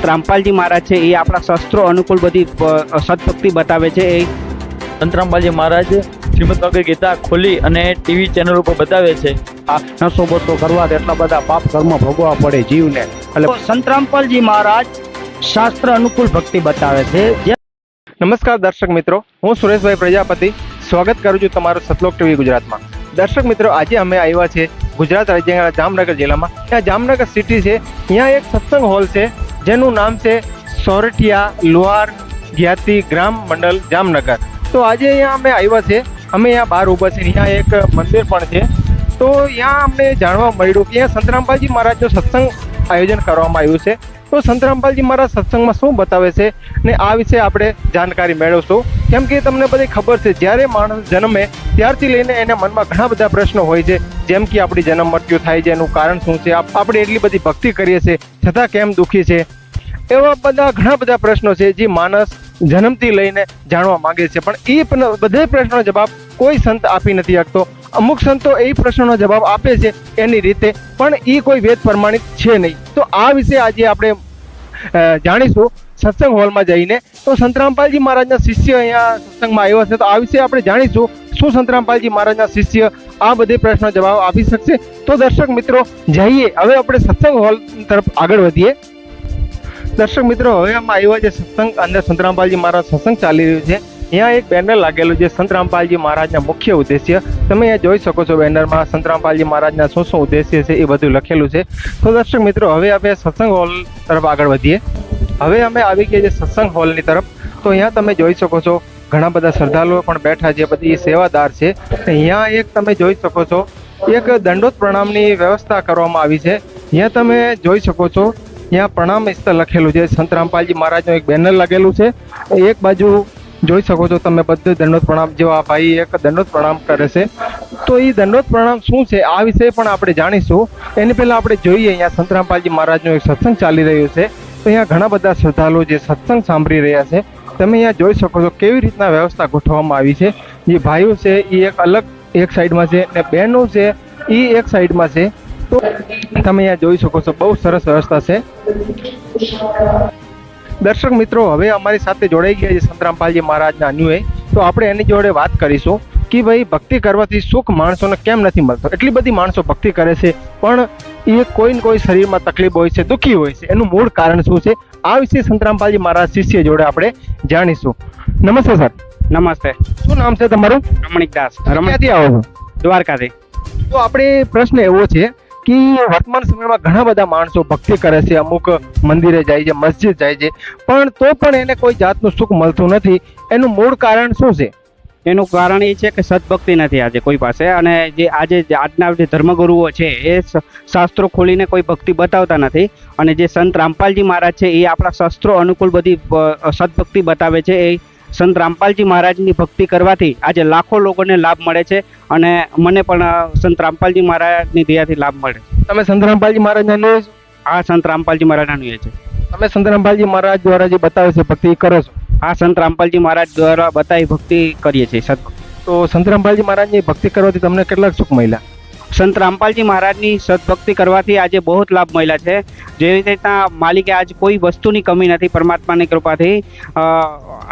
રામપાલજી મહારાજ છે એ આપણા શસ્ત્રો અનુકૂળ બધી સદભક્તિ બતાવે છે. એ સંત રામપાલજી મહારાજ શ્રીમદ ભગવદ ગીતા ખોલી અને ટીવી ચેનલ ઉપર બતાવે છે. આ નસો બસો કરવા એટલા બધા પાપ કર્મ ભોગવવા પડે જીવને. એટલે સંત રામપાલજી મહારાજ શાસ્ત્ર અનુકૂળ ભક્તિ બતાવે છે. નમસ્કાર દર્શક મિત્રો, હું સુરેશભાઈ પ્રજાપતિ સ્વાગત કરું છું તમારું સતલોક ટીવી ગુજરાતમાં. દર્શક મિત્રો, આજે અમે આવ્યા છે ગુજરાત રાજ્યના જામનગર જિલ્લામાં. ત્યાં જામનગર સિટી છે, ત્યાં એક સત્સંગ હોલ છે જેનું નામ છે સોરઠિયા લુહાર જ્ઞાતિ ગ્રામ મંડળ જામનગર. તો આજે અહીંયા અમે આવ્યા છે, અમે અહીંયા બહાર ઊભા છે, અહીંયા એક મંદિર પણ છે. તો ત્યાં અમને જાણવા મળ્યું કે અહીંયા સંત રામપાલજી મહારાજનો સત્સંગ આયોજન કરવામાં આવ્યું છે. તો સંત રામપાલજી મહારાજ સત્સંગમાં શું બતાવે છે ને આ વિશે આપણે જાણકારી મેળવશું. કેમ કે તમને બધી ખબર છે, જ્યારે માણસ જન્મે ત્યારથી લઈને એના મનમાં ઘણા બધા પ્રશ્નો હોય છે, જેમ કે આપણી જન્મ મૃત્યુ થાય છે, એનું કારણ શું છે, આપણે એટલી બધી ભક્તિ કરીએ છીએ છતાં કેમ દુઃખી છે, એવા બધા ઘણા બધા પ્રશ્નો છે જે માણસ જન્મથી લઈને જાણવા માંગે છે. પણ એ બધા પ્રશ્નોનો જવાબ કોઈ સંત આપી નથી શકતો. અમુક સંતો એ પ્રશ્નોનો જવાબ આપે છે એની રીતે, પણ એ કોઈ વેદ પ્રમાણિત છે નહીં. તો આ વિશે આજે આપણે જાણીશું સત્સંગ હોલમાં જઈને. તો સંત રામપાલજી મહારાજના શિષ્ય અહીંયા સત્સંગમાં આવ્યા છે, તો આ વિશે આપણે જાણીશું શું સંત રામપાલજી મહારાજના શિષ્ય આ બધે પ્રશ્નો જવાબ આપી શકશે. તો દર્શક મિત્રો, જઈએ હવે આપણે સત્સંગ હોલ તરફ આગળ વધીએ. દર્શક મિત્રો, હવે અમે આવ્યા છે સત્સંગ અંદર. સંત રામપાલજી મહારાજ સત્સંગ ચાલી રહ્યું છે. અહીંયા એક બેનર લાગેલું છે સંત રામપાલજી મહારાજના મુખ્ય ઉદ્દેશ્ય. તમે અહીંયા જોઈ શકો છો બેનરમાં સંત રામપાલજી મહારાજના શું શું ઉદ્દેશ્ય છે એ બધું લખેલું છે. તો દર્શક મિત્રો, હવે આપણે સત્સંગ હોલ તરફ આગળ વધીએ. હવે અમે આવી ગયા છે સત્સંગ હોલની તરફ. તો અહીંયા તમે જોઈ શકો છો ઘણા બધા શ્રદ્ધાળુઓ પણ બેઠા છે, બધી સેવાદાર છે. અહીંયા એક તમે જોઈ શકો છો એક દંડોત પ્રણામની વ્યવસ્થા કરવામાં આવી છે. અહીંયા તમે જોઈ શકો છો અહીંયા પ્રણામ સ્થળ લખેલું છે. સંત રામપાલજી મહારાજનું એક બેનર લાગેલું છે. એક બાજુ જોઈ શકો છો તમે બધું દંડોત પ્રણામ, જેવા ભાઈ એક દંડોત પ્રણામ કરે છે. તો એ દંડોત પ્રણામ શું છે આ વિશે પણ આપણે જાણીશું. એની પહેલાં આપણે જોઈએ અહીંયા સંત રામપાલજી મહારાજનો એક સત્સંગ ચાલી રહ્યો છે. તો અહીંયા ઘણા બધા શ્રદ્ધાળુઓ જે સત્સંગ સાંભળી રહ્યા છે. તમે અહીંયા જોઈ શકો છો કેવી રીતના વ્યવસ્થા ગોઠવવામાં આવી છે. જે ભાઈઓ છે એ એક અલગ એક સાઈડમાં છે ને બહેનો છે એ એક સાઈડમાં છે. તો તમે અહીંયા જોઈ શકો છો બહુ સરસ વ્યવસ્થા છે. દર્શક મિત્રો, હવે અમારી સાથે જોડાઈ ગયા છે સંત રામપાલજી મહારાજના અનુયાયી. તો આપણે એની જોડે વાત કરીશું કે ભાઈ ભક્તિ કરવાથી સુખ માણસોને કેમ નથી મળતો. એટલી બધી માણસો ભક્તિ કરે છે પણ એ કોઈ ને કોઈ શરીરમાં તકલીફ હોય છે, દુઃખી હોય છે. એનું મૂળ કારણ શું છે આ વિશે સંત રામપાલજી મહારાજ શિષ્ય જોડે આપણે જાણીશું. નમસ્તે સર. નમસ્તે. શું નામ છે તમારું? રમણીકદાસ. ક્યાંથી આવો છો? દ્વારકાથી. તો આપણે પ્રશ્ન એવો છે કે વર્તમાન સમયમાં ઘણા બધા માણસો ભક્તિ કરે છે, અમુક મંદિરે જાય છે, મસ્જિદ જાય છે, પણ તો પણ એને કોઈ જાતનું સુખ મળતું નથી. એનું મૂળ કારણ શું છે? એનું કારણ એ છે કે સદભક્તિ નથી આજે કોઈ પાસે. અને જે આજના જે ધર્મગુરુઓ છે એ શાસ્ત્રો ખોલીને કોઈ ભક્તિ બતાવતા નથી. અને જે સંત રામપાલજી મહારાજ છે એ આપણા શસ્ત્રો અનુકૂળ બધી સદભક્તિ બતાવે છે. એ સંત રામપાલજી મહારાજની ભક્તિ કરવાથી આજે લાખો લોકોને લાભ મળે છે. અને મને પણ સંત રામપાલજી મહારાજની દયાથી લાભ મળે. તમે સંત રામપાલજી મહારાજના અનુયાયી છો? આ સંત રામપાલજી મહારાજના અનુયાયી છે. તમે સંત રામપાલજી મહારાજ દ્વારા જે બતાવે છે ભક્તિ કરો છો? આ સંત રામપાલજી મહારાજ દ્વારા બતાવી ભક્તિ કરીએ છીએ. તો સંત રામપાલજી મહારાજની ભક્તિ કરવાથી તમને કેટલાક સુખ મળ્યા? સંત રામપાલજી મહારાજની સદભક્તિ કરવાથી આજે બહુ લાભ મળ્યા છે. જેવી રીતના માલિકે આજ કોઈ વસ્તુની કમી નથી પરમાત્માની કૃપાથી.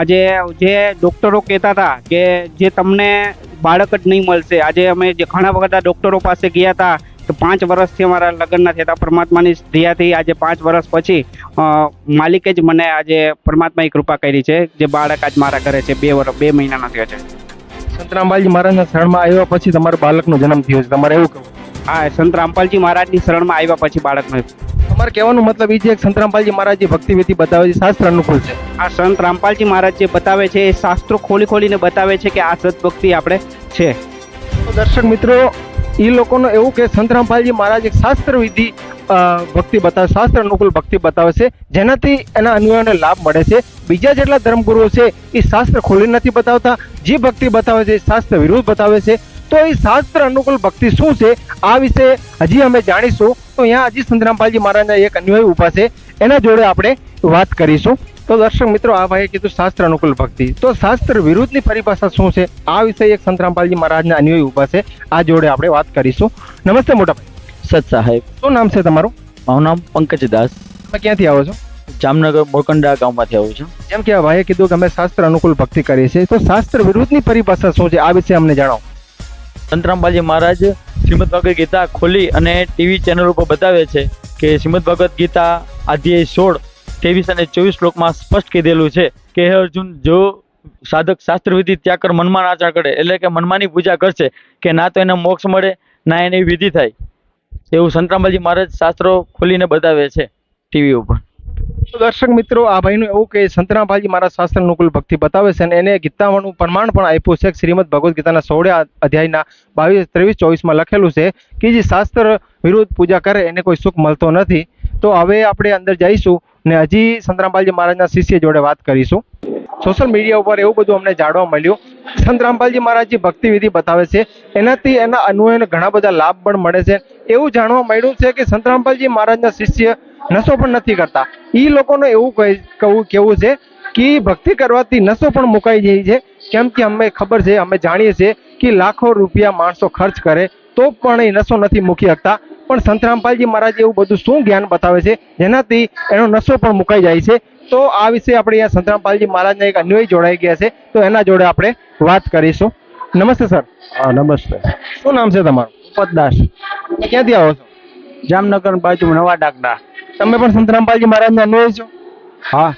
આજે જે ડૉક્ટરો કહેતા હતા કે જે તમને બાળક જ નહીં મળશે, આજે અમે જે ઘણા બધા ડૉક્ટરો પાસે ગયા હતા તો 5 વર્ષથી અમારા લગ્ન નથી થતા. પરમાત્માની દયાથી આજે 5 વર્ષ પછી માલિકે જ મને આજે પરમાત્માની કૃપા કરી છે. જે બાળક આજ મારા ઘરે છે, 2 મહિનાનો થયો છે. સંત રામપાલજી મહારાજના શરણમાં આવ્યા પછી તમારા બાળકનો જન્મ થયો છે, તમારે એવું કહું? હા, સંત રામપાલજી મહારાજની શરણમાં આવ્યા પછી બાળકનો. તમારે કહેવાનો મતલબ એ છે કે સંત રામપાલજી મહારાજ જે ભક્તિવિધિ બતાવે છે શાસ્ત્ર અનુકૂળ છે? આ સંત રામપાલજી મહારાજ જે બતાવે છે એ શાસ્ત્રો ખોલીને બતાવે છે કે આ સદભક્તિ આપણે છે. તો દર્શક મિત્રો, એ લોકોનું એવું કે સંત રામપાલજી મહારાજ એક શાસ્ત્ર વિધિ ભક્તિ બતાવે, શાસ્ત્ર અનુકૂળ ભક્તિ બતાવે છે, જેનાથી એના અનુયાયીઓને લાભ મળે છે. બીજા જેટલા ધર્મગુરુઓ છે એ શાસ્ત્ર ખોલી નથી બતાવતા. જે ભક્તિ બતાવે છે એ શાસ્ત્ર વિરુદ્ધ બતાવે છે. તો એ શાસ્ત્ર અનુકૂળ ભક્તિ શું છે આ વિશે હજી અમે જાણીશું. તો અહીંયા હજી સંત રામપાલજી મહારાજના એક અનુયાયી ઊભા છે, એના જોડે આપણે વાત કરીશું. તો દર્શક મિત્રો, આ ભાઈએ કીધું શાસ્ત્ર અનુકૂળ ભક્તિ, તો શાસ્ત્ર વિરુદ્ધની પરિભાષા શું છે આ વિશે એક સંત રામપાલજી મહારાજના અનુયાયી ઊભા છે, આ જોડે આપણે વાત કરીશું. નમસ્તે મોટા ભાઈ. સત સાહેબ. શું નામ છે તમારું? મારું નામ પંકજ દાસ, તમે ક્યાંથી આવો છો? જામનગર મોરકંડા ગામમાંથી આવું છું. જેમ કે આ ભાઈએ કીધું કે અમે શાસ્ત્ર અનુકૂળ ભક્તિ કરીએ છીએ, તો શાસ્ત્ર વિરુદ્ધની પરિભાષા શું છે આ વિશે અમને જણાવો. સંતરામબાજી મહારાજ શ્રીમદ ભગવદ ગીતા ખોલી અને ટીવી ચેનલ ઉપર બતાવે છે કે શ્રીમદ ભગવદ ગીતા અધ્યાય 16, 23 અને 24 શ્લોકમાં સ્પષ્ટ કીધેલું છે કે હે અર્જુન, જો સાધક શાસ્ત્ર વિધિ ત્યાગ કર મનમાં આચરણ કરે, એટલે કે મનમાંની પૂજા કરશે કે ના તો એને મોક્ષ મળે ના એની વિધિ થાય, એવું સંતરામબાજી મહારાજ શાસ્ત્રો ખોલીને બતાવે છે ટીવી ઉપર. તો દર્શક મિત્રો, આ ભાઈનું એવું કે સંતરામબાજી મહારાજ શાસ્ત્ર અનુકૂળ ભક્તિ બતાવે છે અને એને ગીતાનું પ્રમાણ પણ આપ્યું છે. શ્રીમદ ભગવદ ગીતાના 16 અધ્યાયના 22, 23, 24માં લખેલું છે કે જે શાસ્ત્ર વિરુદ્ધ પૂજા કરે એને કોઈ સુખ મળતો નથી. તો હવે આપણે અંદર જઈશું ને હજી સંતરામબાજી મહારાજના શિષ્ય જોડે વાત કરીશું. સોશિયલ મીડિયા ઉપર એવું બધું અમને જાણવા મળ્યું, સંતરામબાજી મહારાજ જે ભક્તિ વિધિ બતાવે છે એનાથી એના અન્વયને ઘણા બધા લાભ પણ મળે છે. એવું જાણવા મળ્યું છે કે સંતરામબાજી મહારાજના શિષ્ય નશો પણ નથી કરતા. એ લોકોને એવું કહેવું છે કે ભક્તિ કરવાથી નશો પણ મુકાઈ જાય છે. કેમ કે અમે ખબર છે, અમે જાણીએ છીએ કે લાખો રૂપિયા માણસો ખર્ચ કરે તો પણ એ નશો નથી મૂકી શકતા. પણ સંતરામપાલજી મહારાજ એવું બધું શું જ્ઞાન બતાવે છે જેનાથી એનો નશો પણ મુકાઈ જાય છે. તો આ વિશે આપણે અહીંયા સંતરામપાલજી મહારાજના એક અન્વય જોડાઈ ગયા છે, તો એના જોડે આપણે વાત કરીશું. નમસ્તે સર. હા નમસ્તે. શું નામ છે તમારું? ઉપતદાસ, તમે ક્યાંથી આવો છો? જામનગર બાજુ નવા ડાકડા. તમે પણ સંતરામપાલજી મહારાજના અન્વય છો? હા.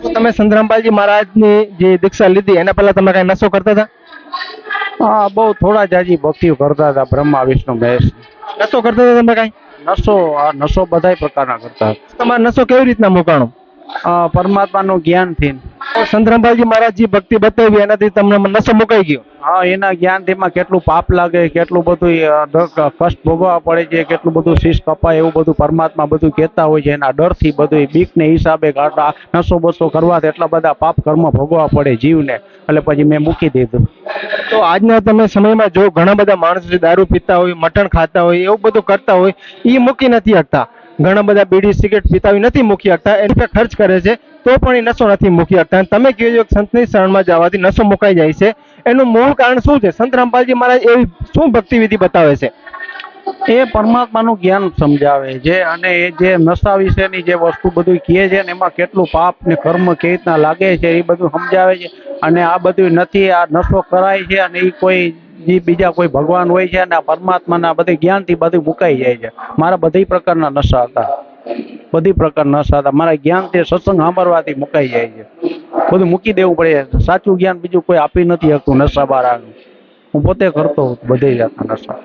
તો તમે સંતરામપાલજી મહારાજની જે દીક્ષા લીધી એના પહેલા તમે કઈ નશો કરતા હતા? હા, બહુ થોડા જાજી ભક્તિઓ કરતા હતા, બ્રહ્મા વિષ્ણુ મહેશ. નશો કરતા હતા તમે કઈ? નશો બધા પ્રકારના કરતા. તમારો નશો કેવી રીતના મુકાણો? પરમાત્માનું જ્ઞાનથી. સંતરામપાલજી મહારાજ જે ભક્તિ બતાવી એનાથી તમને નશો મુકાઈ ગયો? હા, એના જ્ઞાનથી માં કેટલું પાપ લાગે, કેટલું બધું કષ્ટ ભોગવવા પડે છે, કેટલું બધું શીશ કપાય, એવું બધું પરમાત્મા બધું કહેતા હોય છે. એના ડરથી બધું બીકને હિસાબે નશો બસો કરવાથી એટલા બધા પાપ કર્મ ભોગવવા પડે જીવને, એટલે પછી મેં મૂકી દીધું. તો આજના તમે સમયમાં જો ઘણા બધા માણસો જે દારૂ પીતા હોય, મટણ ખાતા હોય, એવું બધું કરતા હોય, એ મૂકી નથી શકતા. ઘણા બધા બીડી સિગરેટ પીતા હોય નથી મૂકી શકતા, એની પર ખર્ચ કરે છે તો પણ એ નશો નથી મૂકી શકતા. તમે કહો છો કે સંતની શરણમાં જવાથી નશો મુકાઈ જાય છે, એનું મૂળ કારણ શું છે? સંતરામપાલજી મહારાજ એવી શું ભક્તિ વિધિ બતાવે છે? એ પરમાત્માનું જ્ઞાન સમજાવે છે અને એ જે નશા વિશેની જે વસ્તુ બધું કહે છે ને એમાં કેટલું પાપ ને કર્મ કેવી રીતના લાગે છે એ બધું સમજાવે છે. અને આ બધું નથી, આ નશો કરાય છે અને એ કોઈ જે બીજા કોઈ ભગવાન હોય છે અને આ પરમાત્માના બધી જ્ઞાનથી બધું મુકાઈ જાય છે. મારા બધી પ્રકારના નશા હતા, બધી પ્રકારના નશા હતા. મારા જ્ઞાનથી સત્સંગ સાંભળવાથી મુકાઈ જાય છે. બધું મૂકી દેવું પડે. સાચું જ્ઞાન બીજું કોઈ આપી નથી શકતું નશા બારાનું. હું પોતે કરતો બધી જાતના નશા.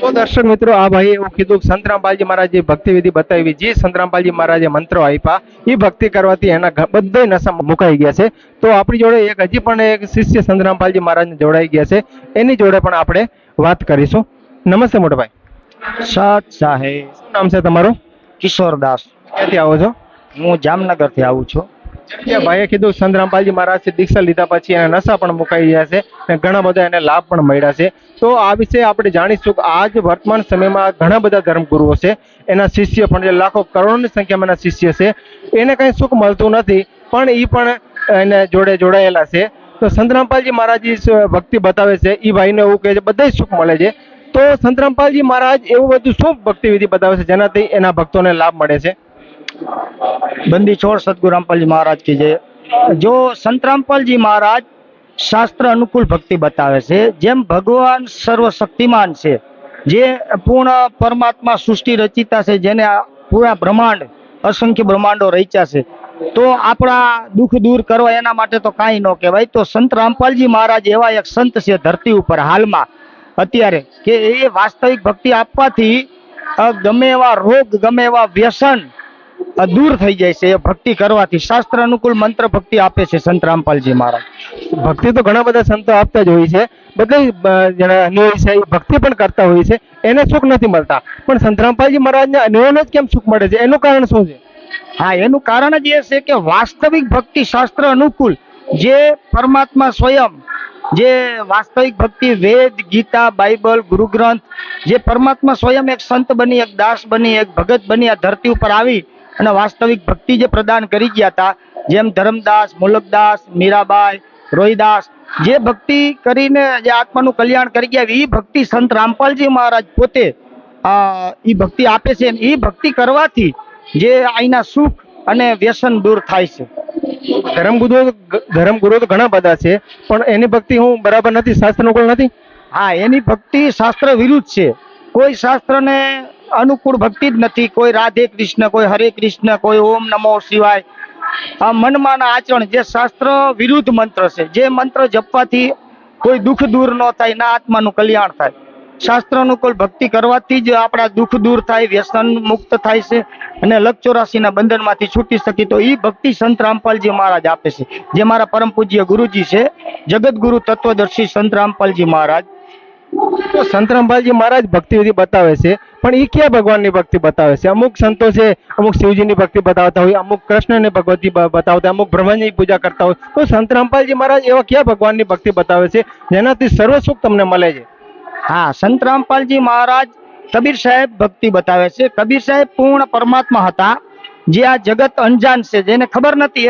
તો દર્શક મિત્રો, આ ભાઈએ એવું કીધું કે સંતરામપાલજી મહારાજ જે ભક્તિ વિધિ બતાવી, જે સંતરામપાલજી મહારાજે મંત્રો આપ્યા, એ ભક્તિ કરવાથી એના બધા નશા મુકાઈ ગયા છે. તો આપણી જોડે હજી પણ એક શિષ્ય સંતરામપાલજી મહારાજને જોડાઈ ગયા છે, એની જોડે પણ આપણે વાત કરીશું. નમસ્તે મોટાભાઈ. સત સાહેબ. શું નામ છે તમારું? કિશોરદાસ. ક્યાંથી આવો છો? હું જામનગરથી આવું છું. ભાઈએ કીધું સંતરામપાલજી મહારાજથી દીક્ષા લીધા પછી એના નશા પણ મુકાઈ ગયા છે અને ઘણા બધા એને લાભ પણ મળ્યા છે. તો આ વિશે આપણે જાણીશું કે આજ વર્તમાન સમયમાં ઘણા બધા ધર્મગુરુઓ છે, એના શિષ્ય પણ જે લાખો કરોડોની સંખ્યામાં એના શિષ્ય છે, એને કંઈ સુખ મળતું નથી પણ એ પણ એને જોડે જોડાયેલા છે. તો સંતરામપાલજી મહારાજ ભક્તિ બતાવે છે, એ ભાઈને એવું કહે છે બધા સુખ મળે છે. તો સંતરામપાલજી મહારાજ એવું બધું શું ભક્તિ વિધિ બતાવે છે જેનાથી એના ભક્તોને લાભ મળે છે? બંદી છોડ સદગુરુ રામપાલજી મહારાજ की जय. जो संत रामपालजी महाराज शास्त्र अनुकूल भक्ति बतावे છે, જેમ ભગવાન સર્વશક્તિમાન છે, જે પૂર્ણ પરમાત્મા સૃષ્ટિ રચિતા છે, જેને પૂરા બ્રહ્માંડ અસંખ્ય બ્રહ્માંડો રચ્યા છે, તો આપણા દુઃખ દૂર કરવા એના માટે તો કાંઈ ન કહેવાય. તો સંત રામપાલજી મહારાજ એવા એક સંત છે ધરતી ઉપર હાલમાં અત્યારે, કે એ વાસ્તવિક ભક્તિ આપવાથી ગમે એવા રોગ, ગમે એવા વ્યસન દૂર થઈ જાય છે. એ ભક્તિ કરવાથી શાસ્ત્ર અનુકૂળ મંત્ર ભક્તિ આપે છે સંત રામપાલજી મહારાજ. ભક્તિ તો ઘણા બધા સંતો આપતા જ હોય છે, બધા જેના અન્વય છે એ ભક્તિ પણ કરતા હોય છે, એને સુખ નથી મળતા. પણ સંત રામપાલજી મહારાજના અન્વયને જ કેમ સુખ મળે છે, એનું કારણ શું છે? હા, એનું કારણ જ એ છે કે વાસ્તવિક ભક્તિ શાસ્ત્ર અનુકૂળ, જે પરમાત્મા સ્વયં, જે વાસ્તવિક ભક્તિ વેદ, ગીતા, બાઇબલ, ગુરુ ગ્રંથ, જે પરમાત્મા સ્વયં એક સંત બની, એક દાસ બની, એક ભગત બની આ ધરતી ઉપર આવી અને વાસ્તવિક ભક્તિ જે પ્રદાન કરી ગયા હતા, જેમ ધર્મદાસ, મુલકદાસ, મીરાબાઈ, રોહિદાસ, જે ભક્તિ કરીને જે આત્માનું કલ્યાણ કરી ગયા, એ ભક્તિ સંત રામપાલજી મહારાજ પોતે એ ભક્તિ આપે છે. એ ભક્તિ કરવાથી જે અહીંના સુખ અને વ્યસન દૂર થાય છે. ધર્મગુરુઓ તો ઘણા બધા છે, પણ એની ભક્તિ હું બરાબર નથી, શાસ્ત્ર અનુકૂળ નથી. હા, એની ભક્તિ શાસ્ત્ર વિરુદ્ધ છે. કોઈ શાસ્ત્રને અનુકૂળ ભક્તિ જ નથી. કોઈ રાધે કૃષ્ણ, કોઈ હરે કૃષ્ણ, કોઈ ઓમ નમો શિવાય, આ મનમાં આચરણ જે શાસ્ત્ર વિરુદ્ધ મંત્ર છે. જે મંત્ર જપવાથી કોઈ દુઃખ દૂર ન થાય, ના આત્માનું કલ્યાણ થાય. શાસ્ત્ર અનુકૂળ ભક્તિ કરવાથી જ આપણા દુઃખ દૂર થાય, વ્યસન મુક્ત થાય છે અને લક્ષ 84ના બંધનમાંથી છૂટી શકી. તો એ ભક્તિ સંત રામપાલજી મહારાજ આપે છે, જે મારા પરમ પૂજ્ય ગુરુજી છે, જગતગુરુ તત્વદર્શી સંત રામપાલજી મહારાજ. તો સંત રામપાલજી મહારાજ ભક્તિ વિધિ બતાવે છે, પણ એ ક્યાં ભગવાનની ભક્તિ બતાવે છે? અમુક સંતો છે, અમુક શિવજીની ભક્તિ બતાવતા હોય, અમુક કૃષ્ણની ભગવતી બતાવતા હોય, અમુક બ્રહ્માજીની પૂજા કરતા હોય. તો સંત રામપાલજી મહારાજ એવા ક્યાં ભગવાનની ભક્તિ બતાવે છે જેનાથી સર્વ સુખ તમને મળે છે? હા, સંત રામપાલજી મહારાજ કબીર સાહેબ ભક્તિ બતાવે છે. કબીર સાહેબ પૂર્ણ પરમાત્મા હતા, જે આ જગત અંજાન છે, જેને ખબર નથી.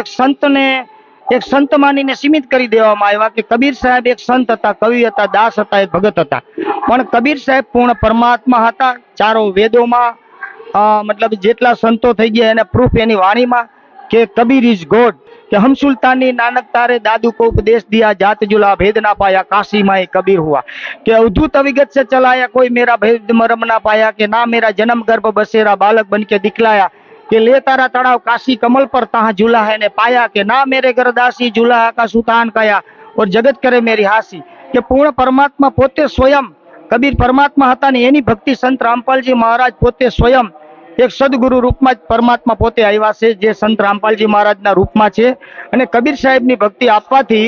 એક સંત માનીને સીમિત કરી દેવામાં આવ્યા કે કબીર સાહેબ એક સંત હતા, કવિ હતા, દાસ હતા, એક ભગત હતા. પણ કબીર સાહેબ પૂર્ણ પરમાત્મા હતા. ચારો વેદોમાં મતલબ જેટલા સંતો થઈ ગયા એને પ્રૂફ એની વાણીમાં કે કબીર ઇઝ ગોડ, કે હમ સુલ્તાની નાનક તારે દાદू को उपदेश दिया, जात जुला भेद ना पाया, काशी माए कबीर हुआ, કે अवधूत अविगत से चलाया, कोई मेरा भेद मरम ना पाया, કે ना मेरा जन्म गर्भ बसेरा बालक बन के दिखलाया, કે ले तारा तड़ाव काशी कमल पर तहाँ झूला है ने पाया, કે ना मेरे गरदासी झूला का सुतान कया और जगत करे मेरी हासी. કે પૂર્ણ પરમાત્મા પોતે સ્વયં કબીર પરમાત્મા હતા ને એની ભક્તિ સંત રામપાલજી મહારાજ પોતે સ્વયં એક સદગુરુ રૂપમાં જ પરમાત્મા પોતે આવ્યા છે, જે સંત રામપાલજી મહારાજના રૂપમાં છે. અને કબીર સાહેબની ભક્તિ આપવાથી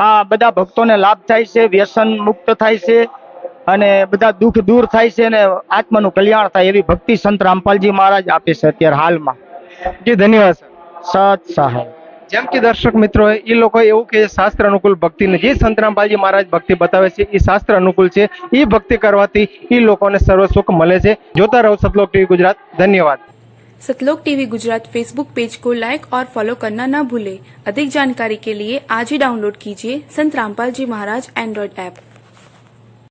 આ બધા ભક્તોને લાભ થાય છે, વ્યસન મુક્ત થાય છે અને બધા દુઃખ દૂર થાય છે અને આત્માનું કલ્યાણ થાય. એવી ભક્તિ સંત રામપાલજી મહારાજ આપે છે અત્યારે હાલમાં. જી ધન્યવાદ સર. સત સહાય. જેમ કે દર્શક મિત્રો એ લોકો એવું કે શાસ્ત્ર અનુકૂળ ભક્તિને જે સંત રામપાલજી મહારાજ ભક્તિ બતાવે છે એ શાસ્ત્ર અનુકૂળ છે. એ ભક્તિ કરવાથી એ લોકોને સર્વ સુખ મળે છે. જોતા રહો सतलोक टीवी गुजरात. धन्यवाद. सतलोक टीवी गुजरात फेसबुक पेज को लाइक और फॉलो करना न भूलें। अधिक जानकारी के लिए आज ही डाउनलोड कीजिए संत रामपाल जी महाराज एंड्रॉइड ऐप।